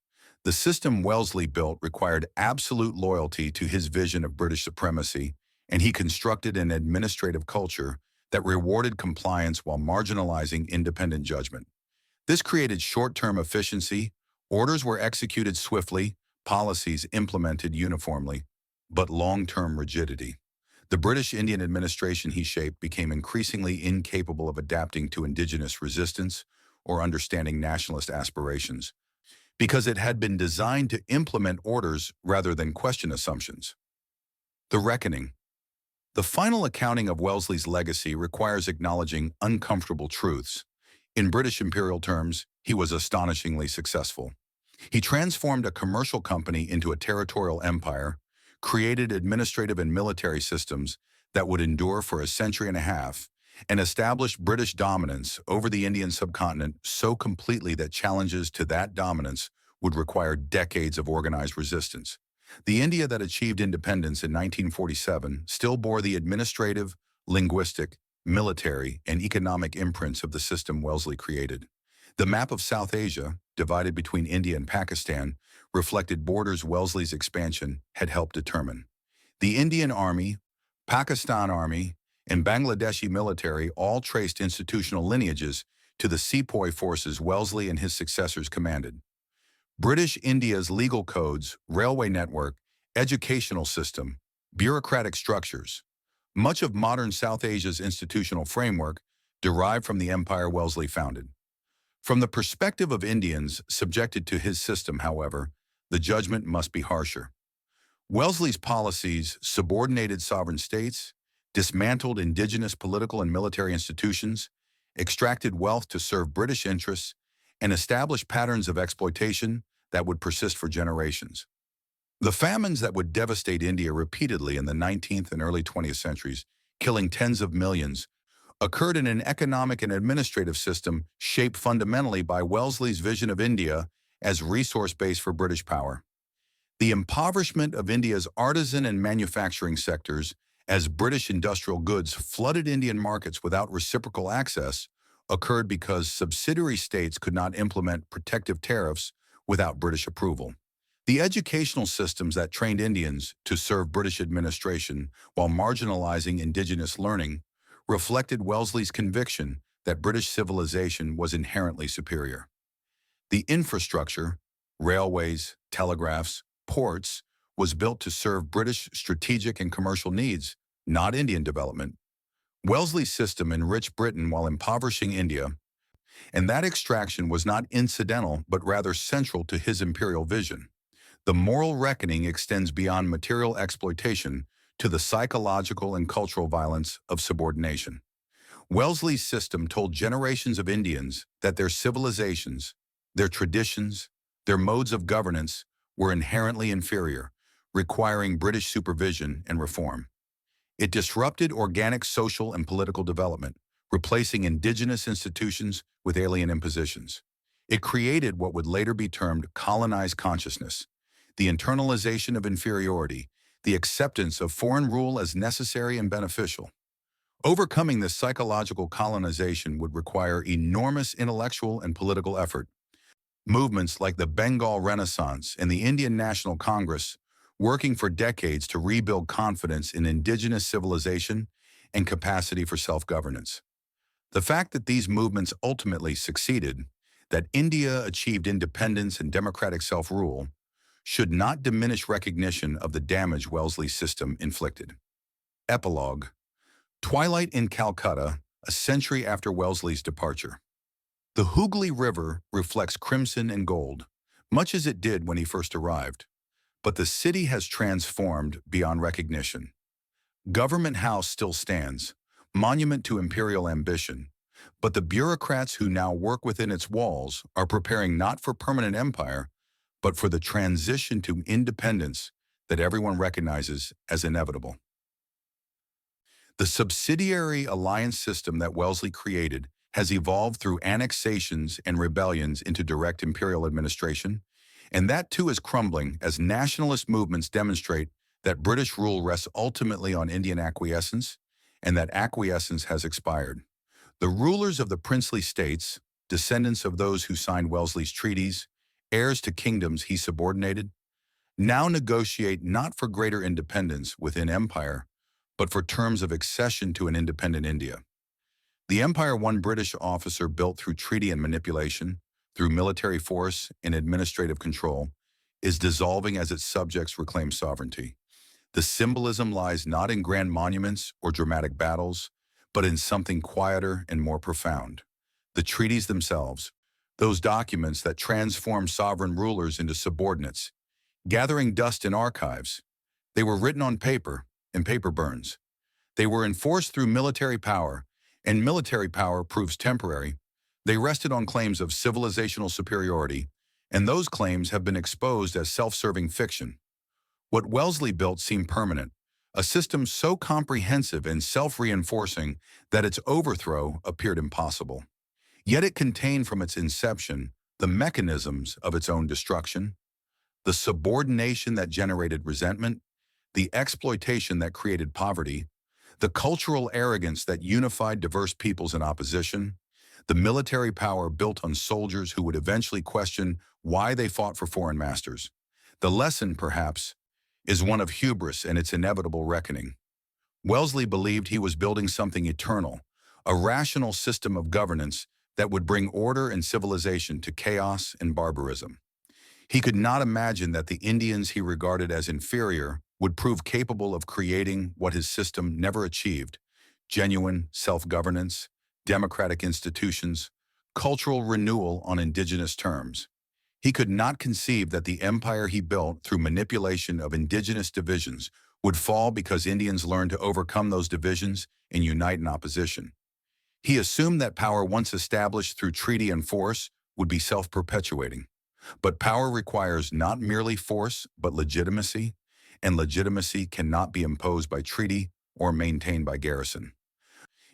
The system Wellesley built required absolute loyalty to his vision of British supremacy, and he constructed an administrative culture that rewarded compliance while marginalizing independent judgment. This created short-term efficiency, orders were executed swiftly, policies implemented uniformly, but long-term rigidity. The British Indian administration he shaped became increasingly incapable of adapting to indigenous resistance or understanding nationalist aspirations, because it had been designed to implement orders rather than question assumptions. The Reckoning. The final accounting of Wellesley's legacy requires acknowledging uncomfortable truths. In British imperial terms, he was astonishingly successful. He transformed a commercial company into a territorial empire, created administrative and military systems that would endure for a century and a half, and established British dominance over the Indian subcontinent so completely that challenges to that dominance would require decades of organized resistance. The India that achieved independence in 1947 still bore the administrative, linguistic, military, and economic imprints of the system Wellesley created. The map of South Asia, divided between India and Pakistan, reflected borders Wellesley's expansion had helped determine. The Indian Army, Pakistan Army, and Bangladeshi military all traced institutional lineages to the sepoy forces Wellesley and his successors commanded. British India's legal codes, railway network, educational system, bureaucratic structures. Much of modern South Asia's institutional framework derived from the empire Wellesley founded. From the perspective of Indians subjected to his system, however, the judgment must be harsher. Wellesley's policies subordinated sovereign states, dismantled indigenous political and military institutions, extracted wealth to serve British interests, and established patterns of exploitation that would persist for generations. The famines that would devastate India repeatedly in the 19th and early 20th centuries, killing tens of millions, occurred in an economic and administrative system shaped fundamentally by Wellesley's vision of India as resource base for British power. The impoverishment of India's artisan and manufacturing sectors as British industrial goods flooded Indian markets without reciprocal access occurred because subsidiary states could not implement protective tariffs without British approval. The educational systems that trained Indians to serve British administration while marginalizing indigenous learning reflected Wellesley's conviction that British civilization was inherently superior. The infrastructure, railways, telegraphs, ports, was built to serve British strategic and commercial needs, not Indian development. Wellesley's system enriched Britain while impoverishing India, and that extraction was not incidental but rather central to his imperial vision. The moral reckoning extends beyond material exploitation to the psychological and cultural violence of subordination. Wellesley's system told generations of Indians that their civilizations, their traditions, their modes of governance were inherently inferior, requiring British supervision and reform. It disrupted organic social and political development, replacing indigenous institutions with alien impositions. It created what would later be termed colonized consciousness, the internalization of inferiority, the acceptance of foreign rule as necessary and beneficial. Overcoming this psychological colonization would require enormous intellectual and political effort. Movements like the Bengal Renaissance and the Indian National Congress working for decades to rebuild confidence in indigenous civilization and capacity for self-governance. The fact that these movements ultimately succeeded, that India achieved independence and democratic self-rule, should not diminish recognition of the damage Wellesley's system inflicted. Epilogue. Twilight in Calcutta, a century after Wellesley's departure. The Hooghly River reflects crimson and gold, much as it did when he first arrived. But the city has transformed beyond recognition. Government House still stands, monument to imperial ambition, but the bureaucrats who now work within its walls are preparing not for permanent empire, but for the transition to independence that everyone recognizes as inevitable. The subsidiary alliance system that Wellesley created has evolved through annexations and rebellions into direct imperial administration, and that too is crumbling as nationalist movements demonstrate that British rule rests ultimately on Indian acquiescence, and that acquiescence has expired. The rulers of the princely states, descendants of those who signed Wellesley's treaties, heirs to kingdoms he subordinated, now negotiate not for greater independence within empire, but for terms of accession to an independent India. The empire one British officer built through treaty and manipulation, through military force and administrative control, is dissolving as its subjects reclaim sovereignty. The symbolism lies not in grand monuments or dramatic battles, but in something quieter and more profound. The treaties themselves, those documents that transform sovereign rulers into subordinates, gathering dust in archives. They were written on paper, and paper burns. They were enforced through military power, and military power proves temporary. They rested on claims of civilizational superiority, and those claims have been exposed as self-serving fiction. What Wellesley built seemed permanent, a system so comprehensive and self-reinforcing that its overthrow appeared impossible. Yet it contained from its inception the mechanisms of its own destruction, the subordination that generated resentment, the exploitation that created poverty, the cultural arrogance that unified diverse peoples in opposition, the military power built on soldiers who would eventually question why they fought for foreign masters. The lesson, perhaps, is one of hubris and its inevitable reckoning. Wellesley believed he was building something eternal, a rational system of governance that would bring order and civilization to chaos and barbarism. He could not imagine that the Indians he regarded as inferior would prove capable of creating what his system never achieved: genuine self-governance, democratic institutions, cultural renewal on indigenous terms. He could not conceive that the empire he built through manipulation of indigenous divisions would fall because Indians learned to overcome those divisions and unite in opposition. He assumed that power once established through treaty and force would be self-perpetuating. But power requires not merely force, but legitimacy, and legitimacy cannot be imposed by treaty or maintained by garrison.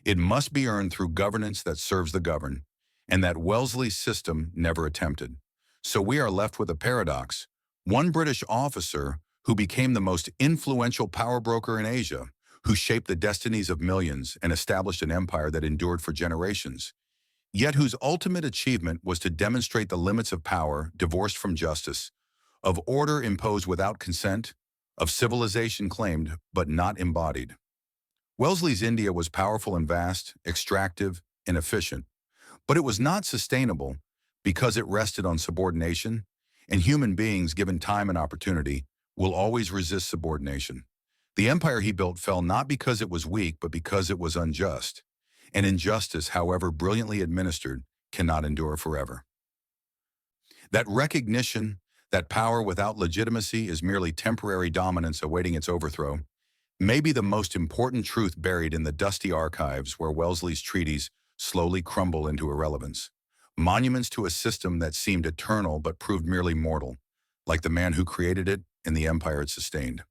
It must be earned through governance that serves the governed, and that Wellesley's system never attempted. So we are left with a paradox. One British officer who became the most influential power broker in Asia, who shaped the destinies of millions and established an empire that endured for generations, yet whose ultimate achievement was to demonstrate the limits of power divorced from justice, of order imposed without consent, of civilization claimed but not embodied. Wellesley's India was powerful and vast, extractive and efficient, but it was not sustainable because it rested on subordination, and human beings, given time and opportunity, will always resist subordination. The empire he built fell not because it was weak, but because it was unjust. And injustice, however brilliantly administered, cannot endure forever. That recognition that power without legitimacy is merely temporary dominance awaiting its overthrow may be the most important truth buried in the dusty archives where Wellesley's treaties slowly crumble into irrelevance. Monuments to a system that seemed eternal but proved merely mortal, like the man who created it and the empire it sustained.